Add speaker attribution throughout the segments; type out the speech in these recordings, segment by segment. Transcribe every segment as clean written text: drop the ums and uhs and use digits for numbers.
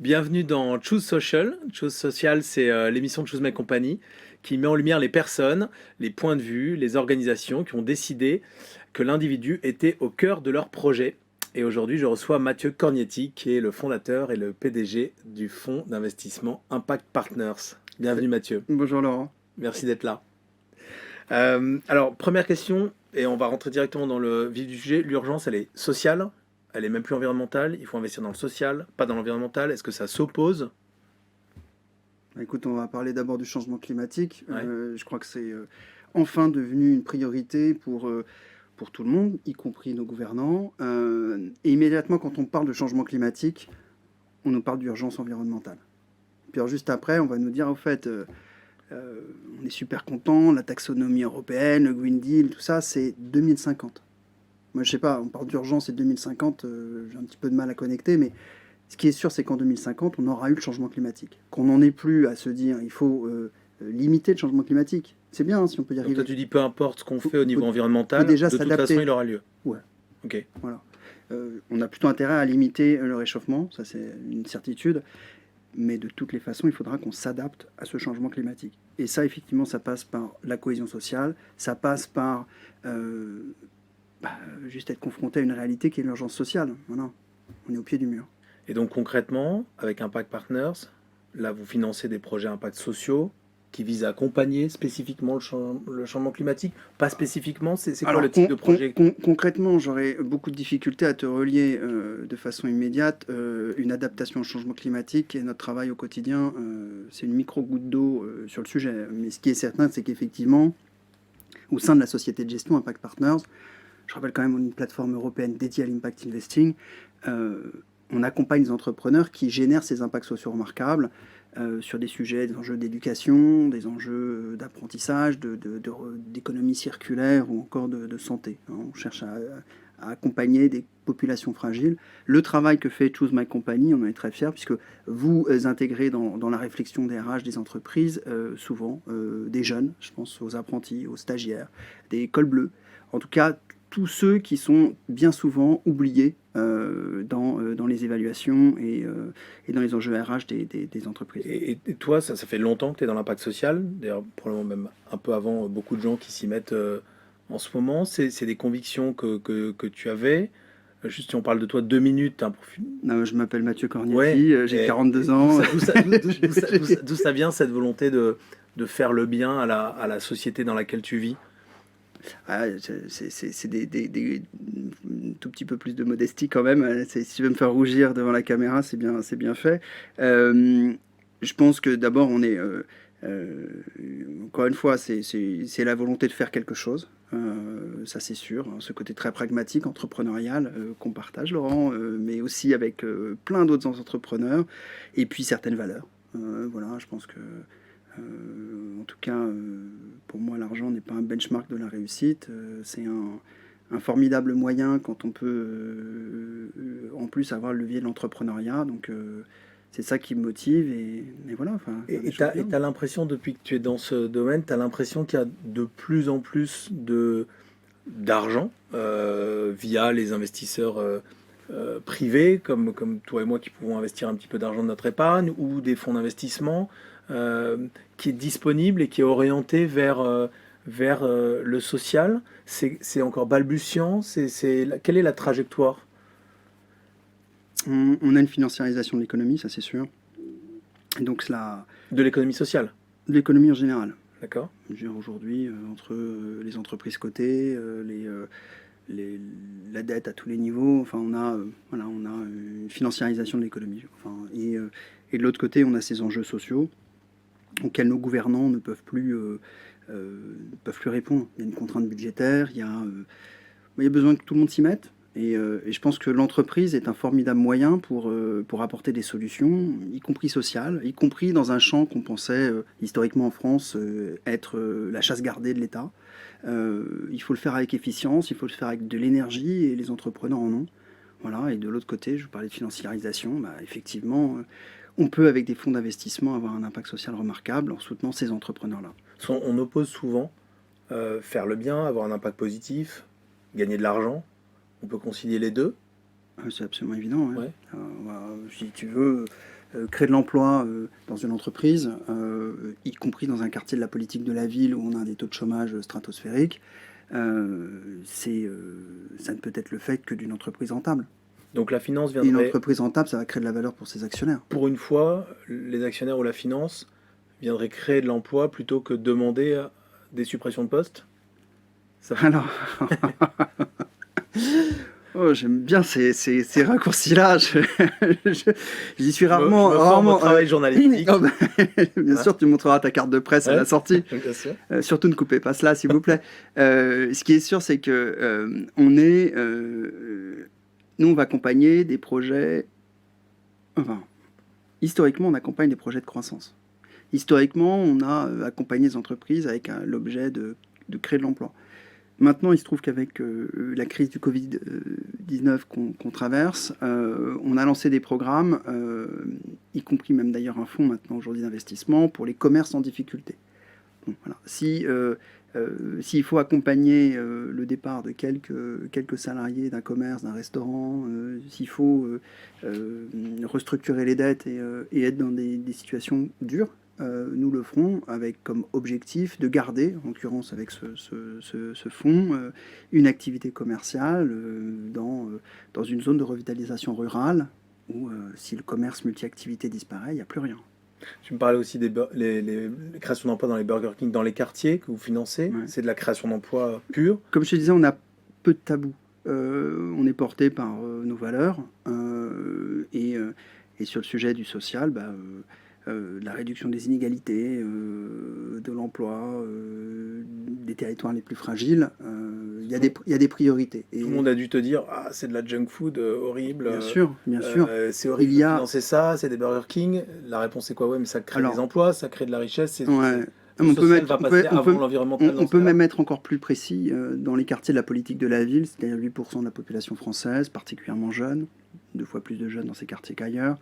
Speaker 1: Bienvenue dans Choose Social. Choose Social, c'est l'émission de Choose My Company qui met en lumière les personnes, les points de vue, les organisations qui ont décidé que l'individu était au cœur de leur projet. Et aujourd'hui, je reçois Mathieu Cornietti, qui est le fondateur et le PDG du fonds d'investissement Impact Partners. Bienvenue Mathieu.
Speaker 2: Bonjour Laurent.
Speaker 1: Merci d'être là. Alors, première question, et on va rentrer directement dans le vif du sujet. L'urgence, elle est sociale, elle est même plus environnementale. Il faut investir dans le social, pas dans l'environnemental. Est-ce que ça s'oppose?
Speaker 2: Écoute, on va parler d'abord du changement climatique.
Speaker 1: Ouais.
Speaker 2: Je crois que c'est enfin devenu une priorité pour tout le monde, y compris nos gouvernants. Et immédiatement, quand on parle de changement climatique, on nous parle d'urgence environnementale. Puis alors, juste après, on va nous dire, au fait, on est super content, la taxonomie européenne, le Green Deal, tout ça, c'est 2050. Moi, je sais pas, on parle d'urgence et 2050, j'ai un petit peu de mal à connecter, mais ce qui est sûr, c'est qu'en 2050, on aura eu le changement climatique. Qu'on n'en est plus à se dire, il faut limiter le changement climatique. C'est bien hein, si on peut y
Speaker 1: Donc
Speaker 2: arriver.
Speaker 1: toi, tu dis peu importe ce qu'on fait au niveau
Speaker 2: Faut
Speaker 1: environnemental,
Speaker 2: déjà
Speaker 1: de toute
Speaker 2: s'adapter.
Speaker 1: façon, il aura lieu.
Speaker 2: Ouais,
Speaker 1: Ok.
Speaker 2: voilà. On a plutôt intérêt à limiter le réchauffement, ça c'est une certitude. Mais de toutes les façons, il faudra qu'on s'adapte à ce changement climatique. Et ça, effectivement, ça passe par la cohésion sociale, ça passe par juste être confronté à une réalité qui est l'urgence sociale. Voilà, on est au pied du mur.
Speaker 1: Et donc concrètement, avec Impact Partners, là, vous financez des projets impact sociaux qui visent à accompagner spécifiquement le changement climatique. Pas spécifiquement, c'est quoi le type de projet?
Speaker 2: Concrètement, j'aurais beaucoup de difficultés à te relier de façon immédiate une adaptation au changement climatique et notre travail au quotidien. C'est une micro-goutte d'eau sur le sujet. Mais ce qui est certain, c'est qu'effectivement, au sein de la société de gestion Impact Partners, je rappelle quand même, on est une plateforme européenne dédiée à l'impact investing. On accompagne les entrepreneurs qui génèrent ces impacts sociaux remarquables sur des sujets, des enjeux d'éducation, des enjeux d'apprentissage, d'économie circulaire ou encore de santé. On cherche à accompagner des populations fragiles. Le travail que fait Choose My Company, on en est très fiers, puisque vous intégrez dans la réflexion des RH des entreprises souvent des jeunes, je pense aux apprentis, aux stagiaires, des cols bleus. En tout cas, tous ceux qui sont bien souvent oubliés dans les évaluations et dans les enjeux RH des entreprises.
Speaker 1: Et toi, ça fait longtemps que tu es dans l'impact social, d'ailleurs probablement même un peu avant beaucoup de gens qui s'y mettent en ce moment. C'est des convictions que tu avais. Juste si on parle de toi 2 minutes, un profil.
Speaker 2: Non, je m'appelle Mathieu Cornietti,
Speaker 1: Ouais,
Speaker 2: j'ai 42 ans.
Speaker 1: D'où ça vient cette volonté de faire le bien à la société dans laquelle tu vis?
Speaker 2: Ah, c'est tout petit peu plus de modestie quand même. Si tu veux me faire rougir devant la caméra, c'est bien fait. Je pense que d'abord, on est... encore une fois, c'est la volonté de faire quelque chose. Ça, c'est sûr. Ce côté très pragmatique, entrepreneurial, qu'on partage, Laurent, mais aussi avec plein d'autres entrepreneurs. Et puis, certaines valeurs. Voilà, je pense que... en tout cas, pour moi, l'argent n'est pas un benchmark de la réussite. C'est un formidable moyen quand on peut en plus avoir le levier de l'entrepreneuriat. Donc, c'est ça qui me motive. Et voilà. Enfin,
Speaker 1: Et tu as l'impression, depuis que tu es dans ce domaine, tu as l'impression qu'il y a de plus en plus d'argent via les investisseurs privés, comme toi et moi qui pouvons investir un petit peu d'argent de notre épargne, ou des fonds d'investissement, qui est disponible et qui est orienté vers le social. C'est encore balbutiant. Quelle est la trajectoire?
Speaker 2: On a une financiarisation de l'économie, ça c'est sûr. Et donc,
Speaker 1: De l'économie sociale.
Speaker 2: de l'économie en général.
Speaker 1: D'accord.
Speaker 2: Je veux dire, aujourd'hui, entre les entreprises cotées, la dette à tous les niveaux, enfin, on a une financiarisation de l'économie. Enfin, et de l'autre côté, on a ces enjeux sociaux auxquels nos gouvernants ne peuvent plus répondre. Il y a une contrainte budgétaire, il y a besoin que tout le monde s'y mette. Et je pense que l'entreprise est un formidable moyen pour apporter des solutions, y compris sociales, y compris dans un champ qu'on pensait historiquement en France être la chasse gardée de l'État. Il faut le faire avec efficience, il faut le faire avec de l'énergie, et les entrepreneurs en ont. Voilà. Et de l'autre côté, je vous parlais de financiarisation, effectivement, on peut, avec des fonds d'investissement, avoir un impact social remarquable en soutenant ces entrepreneurs-là.
Speaker 1: On oppose souvent faire le bien, avoir un impact positif, gagner de l'argent. On peut concilier les deux.
Speaker 2: C'est absolument évident. Hein.
Speaker 1: Ouais.
Speaker 2: Si tu veux, créer de l'emploi dans une entreprise, y compris dans un quartier de la politique de la ville où on a des taux de chômage stratosphériques, ça ne peut être le fait que d'une entreprise rentable.
Speaker 1: Donc la finance
Speaker 2: Et une
Speaker 1: viendrait,
Speaker 2: entreprise rentable, ça va créer de la valeur pour ses actionnaires.
Speaker 1: pour une fois, les actionnaires ou la finance viendraient créer de l'emploi plutôt que demander des suppressions de postes. Ça fait-
Speaker 2: Alors, oh, j'aime bien ces raccourcis-là. J'y suis
Speaker 1: je me
Speaker 2: rarement.
Speaker 1: forme au
Speaker 2: rarement
Speaker 1: travail journalistique.
Speaker 2: Oh, bah, bien sûr, tu montreras ta carte de presse à
Speaker 1: Ouais.
Speaker 2: la sortie.
Speaker 1: Bien sûr.
Speaker 2: Surtout ne coupez pas cela, s'il vous plaît. Ce qui est sûr, c'est que nous, on va accompagner des projets. Enfin, historiquement, on accompagne des projets de croissance. Historiquement, on a accompagné des entreprises avec l'objet de créer de l'emploi. Maintenant, il se trouve qu'avec la crise du Covid-19 qu'on traverse, on a lancé des programmes, y compris même d'ailleurs un fonds maintenant aujourd'hui d'investissement pour les commerces en difficulté. Bon, voilà. S'il faut accompagner le départ de quelques salariés d'un commerce, d'un restaurant, s'il faut restructurer les dettes et être dans des situations dures, nous le ferons avec comme objectif de garder, en l'occurrence avec ce fonds, une activité commerciale dans une zone de revitalisation rurale où si le commerce multi-activité disparaît, il n'y a plus rien.
Speaker 1: Tu me parlais aussi des les créations d'emplois dans les Burger King, dans les quartiers que vous financez.
Speaker 2: Ouais.
Speaker 1: C'est de la création d'emplois pure.
Speaker 2: Comme je te disais, on a peu de tabous. On est porté par nos valeurs et sur le sujet du social, la réduction des inégalités, de l'emploi, des territoires les plus fragiles, il y a des priorités. Et
Speaker 1: Tout le monde a dû te dire ah, c'est de la junk food horrible.
Speaker 2: bien sûr,
Speaker 1: C'est horrible
Speaker 2: Il y
Speaker 1: de
Speaker 2: a-
Speaker 1: financer ça, c'est des Burger King. La réponse est quoi? Ouais, mais ça crée
Speaker 2: Alors-
Speaker 1: des emplois, ça crée de la richesse. C'est,
Speaker 2: Ouais.
Speaker 1: le
Speaker 2: On peut
Speaker 1: social
Speaker 2: mettre-
Speaker 1: va
Speaker 2: on
Speaker 1: passer
Speaker 2: peut- on
Speaker 1: avant
Speaker 2: peut-
Speaker 1: l'environnemental. dans
Speaker 2: On
Speaker 1: ce
Speaker 2: peut
Speaker 1: cas-là.
Speaker 2: même être encore plus précis dans les quartiers de la politique de la ville, c'est-à-dire 8% de la population française, particulièrement jeune, 2 fois plus de jeunes dans ces quartiers qu'ailleurs.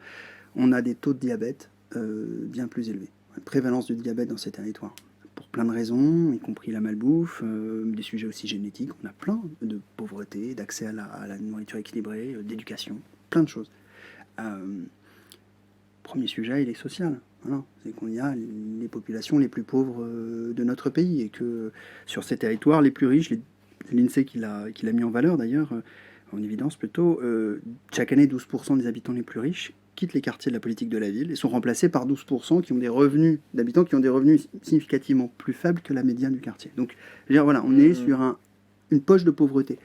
Speaker 2: On a des taux de diabète bien plus élevés, une prévalence du diabète dans ces territoires. Pour plein de raisons, y compris la malbouffe, des sujets aussi génétiques. On a plein de pauvreté, d'accès à la nourriture équilibrée, d'éducation, plein de choses. Premier sujet, il est social. Voilà. C'est qu'on y a les populations les plus pauvres de notre pays et que sur ces territoires les plus riches, c'est l'INSEE qui l'a mis en valeur d'ailleurs, en évidence plutôt, chaque année 12% des habitants les plus riches quittent les quartiers de la politique de la ville et sont remplacés par 12% qui ont des revenus d'habitants qui ont des revenus significativement plus faibles que la médiane du quartier. Donc, je veux dire, voilà, on est sur une poche de pauvreté.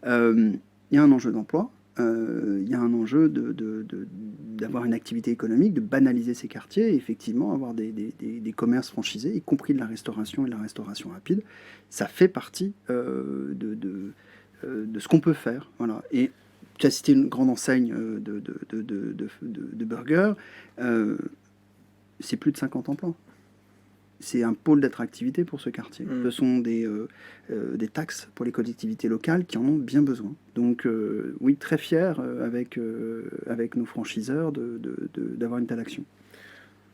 Speaker 2: Il y a un enjeu d'emploi. Il y a un enjeu d'avoir une activité économique, de banaliser ces quartiers et effectivement avoir des commerces franchisés, y compris de la restauration et de la restauration rapide. Ça fait partie de ce qu'on peut faire. Voilà. Et tu as cité une grande enseigne de burgers. C'est plus de 50 emplois. C'est un pôle d'attractivité pour ce quartier. Ce sont des taxes pour les collectivités locales qui en ont bien besoin. Donc oui, très fier avec nos franchiseurs d'avoir une telle action.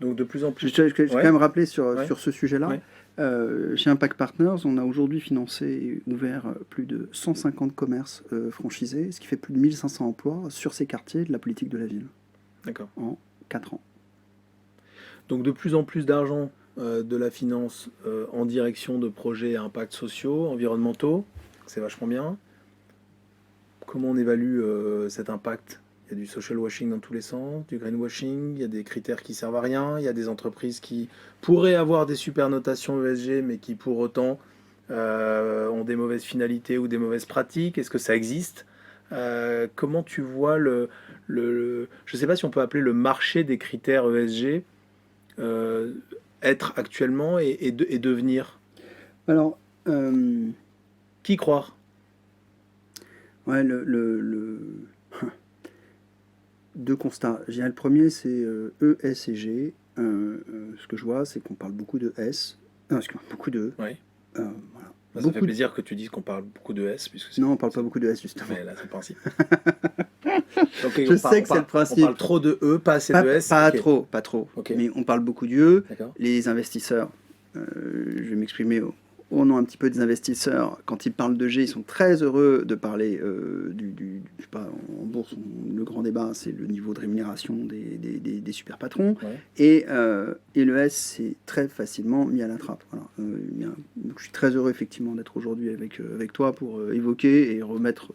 Speaker 1: Donc de plus en plus.
Speaker 2: Je vais quand même rappeler sur ce sujet-là.
Speaker 1: Ouais.
Speaker 2: Chez Impact Partners, on a aujourd'hui financé et ouvert plus de 150 commerces franchisés, ce qui fait plus de 1500 emplois sur ces quartiers de la politique de la ville.
Speaker 1: D'accord.
Speaker 2: En 4 ans.
Speaker 1: Donc de plus en plus d'argent de la finance en direction de projets à impact sociaux, environnementaux. C'est vachement bien. Comment on évalue cet impact? Il y a du social washing dans tous les sens, du greenwashing, il y a des critères qui servent à rien, il y a des entreprises qui pourraient avoir des super notations ESG, mais qui pour autant ont des mauvaises finalités ou des mauvaises pratiques. Est-ce que ça existe? Comment tu vois je ne sais pas si on peut appeler le marché des critères ESG être actuellement et devenir?
Speaker 2: Alors,
Speaker 1: Qui croire?
Speaker 2: ouais, deux constats. Je dirais le premier, c'est E, S et G. Ce que je vois, c'est qu'on parle beaucoup de S. Non, excuse-moi, beaucoup de E.
Speaker 1: Oui.
Speaker 2: Voilà.
Speaker 1: Ça
Speaker 2: Beaucoup
Speaker 1: fait
Speaker 2: de-
Speaker 1: plaisir que tu dises qu'on parle beaucoup de S, puisque c'est
Speaker 2: Non, on parle pas beaucoup de S, justement.
Speaker 1: mais là, c'est le principe.
Speaker 2: Je sais que c'est le principe.
Speaker 1: On parle trop de E, pas assez de S.
Speaker 2: Pas
Speaker 1: Ok.
Speaker 2: trop, pas trop.
Speaker 1: Ok.
Speaker 2: Mais on parle beaucoup du E.
Speaker 1: D'accord.
Speaker 2: Les investisseurs, je vais m'exprimer au nom un petit peu des investisseurs, quand ils parlent de G, ils sont très heureux de parler je sais pas, en bourse, le grand débat, c'est le niveau de rémunération des super patrons.
Speaker 1: Ouais.
Speaker 2: Et le S, c'est très facilement mis à la trappe. Voilà. Donc, je suis très heureux effectivement d'être aujourd'hui avec toi pour évoquer et remettre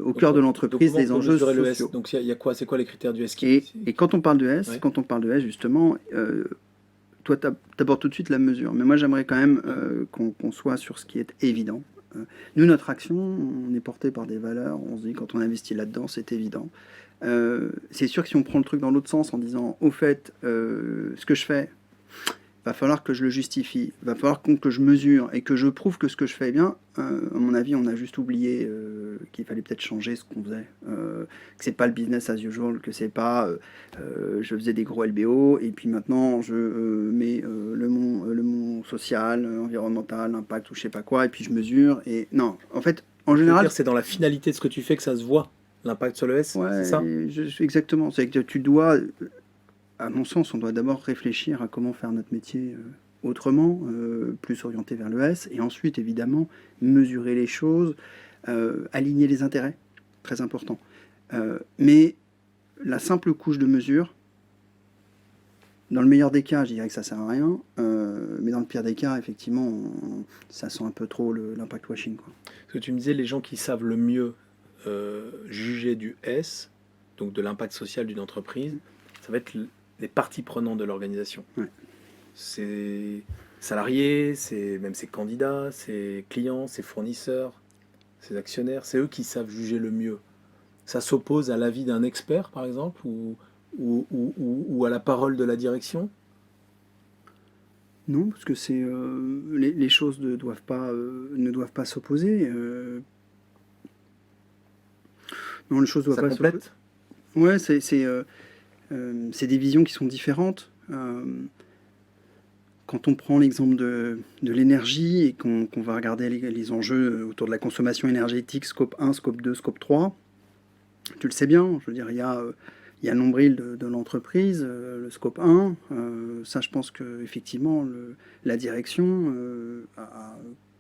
Speaker 2: au cœur de l'entreprise les enjeux sociaux.
Speaker 1: Donc il y a quoi? C'est quoi les critères du S
Speaker 2: Et quand on parle de S,
Speaker 1: Ouais.
Speaker 2: justement, toi, tu abordes tout de suite la mesure. Mais moi, j'aimerais quand même qu'on soit sur ce qui est évident. Nous, notre action, on est porté par des valeurs. On se dit, quand on investit là-dedans, c'est évident. C'est sûr que si on prend le truc dans l'autre sens en disant, au fait, ce que je fais, va falloir que je le justifie, va falloir que je mesure et que je prouve que ce que je fais est bien. À mon avis, on a juste oublié qu'il fallait peut-être changer ce qu'on faisait, que c'est pas le business as usual, que c'est pas je faisais des gros LBO et puis maintenant je mets le mont social, environnemental, impact ou je sais pas quoi et puis je mesure et non, en fait, en
Speaker 1: Je veux
Speaker 2: général,
Speaker 1: dire, c'est dans la finalité de ce que tu fais que ça se voit, l'impact sur le S, c'est
Speaker 2: ouais,
Speaker 1: ça?
Speaker 2: exactement, c'est que tu dois à mon sens, on doit d'abord réfléchir à comment faire notre métier autrement, plus orienté vers le S, et ensuite, évidemment, mesurer les choses, aligner les intérêts, très important. Mais la simple couche de mesure, dans le meilleur des cas, je dirais que ça sert à rien, mais dans le pire des cas, effectivement, ça sent un peu trop l'impact washing, quoi.
Speaker 1: Parce que tu me disais, les gens qui savent le mieux juger du S, donc de l'impact social d'une entreprise, ça va être les parties prenantes de l'organisation.
Speaker 2: Ouais.
Speaker 1: C'est salariés, c'est même ses candidats, ses clients, ses fournisseurs, ses actionnaires, c'est eux qui savent juger le mieux. Ça s'oppose à l'avis d'un expert, par exemple, ou à la parole de la direction?
Speaker 2: Non, parce que c'est les choses ne doivent pas s'opposer. Non, les choses ne doivent
Speaker 1: Ça
Speaker 2: pas s'opposer.
Speaker 1: complète?
Speaker 2: Ouais, c'est des visions qui sont différentes. Quand on prend l'exemple de l'énergie et qu'on va regarder les enjeux autour de la consommation énergétique, scope 1, scope 2, scope 3, tu le sais bien, je veux dire, il y a le nombril de l'entreprise, le scope 1. Ça, je pense qu'effectivement, la direction a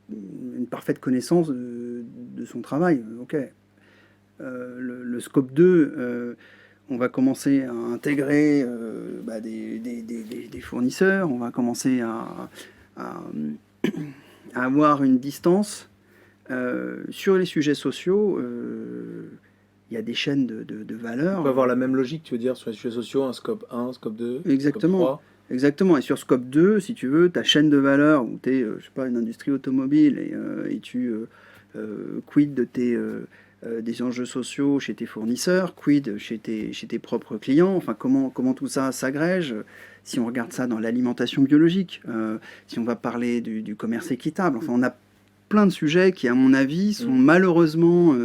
Speaker 2: une parfaite connaissance de son travail. Ok. Le scope 2, on va commencer à intégrer des fournisseurs, on va commencer à avoir une distance. Sur les sujets sociaux, il y a des chaînes de valeur.
Speaker 1: On peut avoir la même logique, tu veux dire, sur les sujets sociaux, un scope 1, scope 2,
Speaker 2: Exactement.
Speaker 1: scope 3.
Speaker 2: Exactement. Et sur scope 2, si tu veux, ta chaîne de valeur, où tu es, je sais pas, une industrie automobile, et tu quid de des enjeux sociaux chez tes fournisseurs, quid chez tes propres clients, enfin comment tout ça s'agrège. Si on regarde ça dans l'alimentation biologique, si on va parler du commerce équitable, enfin on a plein de sujets qui, à mon avis, sont malheureusement,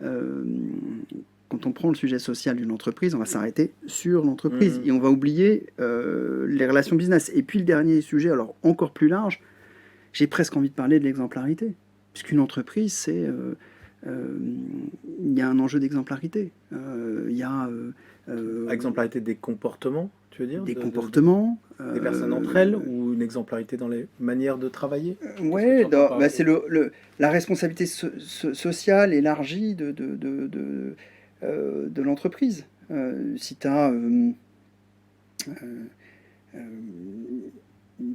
Speaker 2: quand on prend le sujet social d'une entreprise, on va s'arrêter sur l'entreprise et on va oublier les relations business. Et puis le dernier sujet, alors encore plus large, j'ai presque envie de parler de l'exemplarité. Puisqu'une entreprise, c'est... il y a un enjeu d'exemplarité. Il y a...
Speaker 1: exemplarité des comportements, tu veux dire?
Speaker 2: Des comportements.
Speaker 1: Des personnes entre elles, ou une exemplarité dans les manières de travailler?
Speaker 2: Ouais, c'est la responsabilité sociale élargie de l'entreprise. Si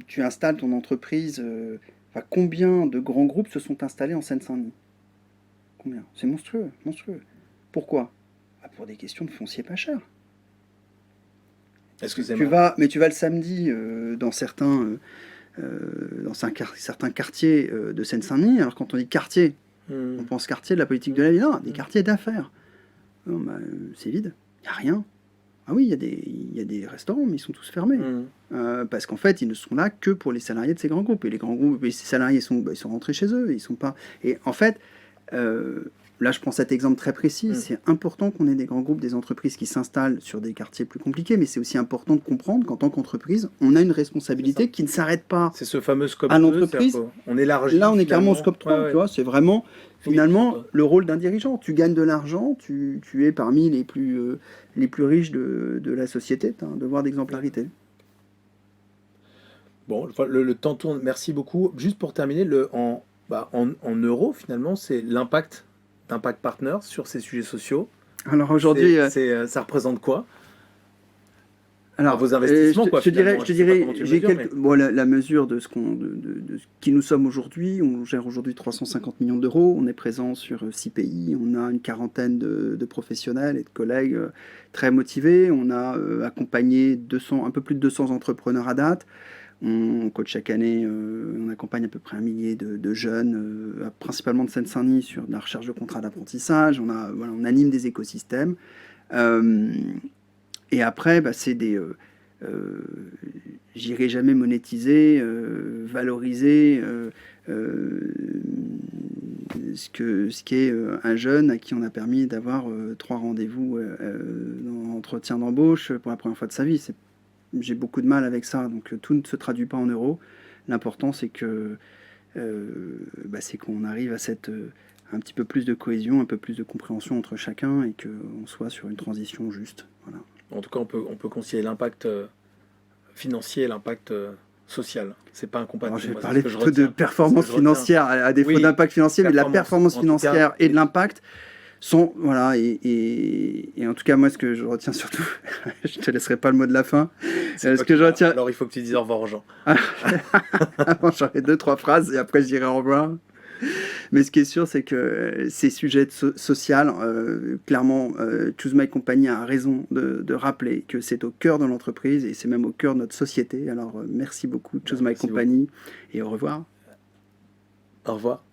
Speaker 2: tu installes ton entreprise, combien de grands groupes se sont installés en Seine-Saint-Denis? Combien? C'est monstrueux, monstrueux. Pourquoi? Pour des questions de foncier pas cher.
Speaker 1: Excusez-moi.
Speaker 2: Tu vas le samedi dans certains quartiers de Seine-Saint-Denis. Alors quand on dit quartier, on pense quartier de la politique de la ville. Non, des quartiers d'affaires. C'est vide, il n'y a rien. Ah oui, il y a des restaurants, mais ils sont tous fermés. Parce qu'en fait, ils ne sont là que pour les salariés de ces grands groupes. Et les grands groupes, ces salariés ils sont rentrés chez eux. Ils sont pas... Et en fait, là, je prends cet exemple très précis. C'est important qu'on ait des grands groupes, des entreprises qui s'installent sur des quartiers plus compliqués, mais c'est aussi important de comprendre qu'en tant qu'entreprise, on a une responsabilité qui ne s'arrête pas
Speaker 1: c'est ce fameux scope
Speaker 2: à
Speaker 1: 2,
Speaker 2: l'entreprise.
Speaker 1: On élargit.
Speaker 2: Là, on est carrément au scope 3. Tu vois, c'est vraiment finalement le rôle d'un dirigeant. Tu gagnes de l'argent, tu es parmi les plus riches de la société. Tu as un devoir d'exemplarité.
Speaker 1: Bon, le temps tourne, merci beaucoup. Juste pour terminer, en euros, finalement, c'est l'impact d'Impact Partners sur ces sujets sociaux.
Speaker 2: Alors aujourd'hui,
Speaker 1: Ça représente quoi?
Speaker 2: alors,
Speaker 1: Vos investissements, quoi,
Speaker 2: je te dirais,
Speaker 1: finalement. Je sais pas comment tu le
Speaker 2: j'ai
Speaker 1: mesures,
Speaker 2: quelques, bon, la mesure de ce qui nous sommes aujourd'hui. On gère aujourd'hui 350 millions d'euros. On est présent sur 6 pays. On a une quarantaine de professionnels et de collègues très motivés. On a accompagné un peu plus de 200 entrepreneurs à date. On coach chaque année, on accompagne à peu près 1 millier de jeunes, principalement de Seine-Saint-Denis, sur de la recherche de contrats d'apprentissage. On anime des écosystèmes. Euh, et après, c'est j'irai jamais monétiser, valoriser ce qu'est un jeune à qui on a permis d'avoir 3 rendez-vous d'entretien d'embauche pour la première fois de sa vie. J'ai beaucoup de mal avec ça, donc tout ne se traduit pas en euros. L'important, c'est qu'on arrive à un petit peu plus de cohésion, un peu plus de compréhension entre chacun et qu'on soit sur une transition juste. Voilà.
Speaker 1: En tout cas, on peut concilier l'impact financier et l'impact social. C'est pas incompatible.
Speaker 2: Alors, je vais parler plutôt de performance financière, à défaut d'impact financier, mais de la performance financière et de l'impact sont, voilà, et en tout cas, moi, ce que je retiens surtout, je te laisserai pas le mot de la fin. Ce que je retiens...
Speaker 1: Alors, il faut que tu dises au revoir aux gens.
Speaker 2: Avant, j'aurai 2-3 phrases et après, je dirai au revoir. Mais ce qui est sûr, c'est que ces sujets social, clairement, Choose My Company a raison de rappeler que c'est au cœur de l'entreprise et c'est même au cœur de notre société. Alors, merci beaucoup, Choose My Company, et au revoir.
Speaker 1: Au revoir.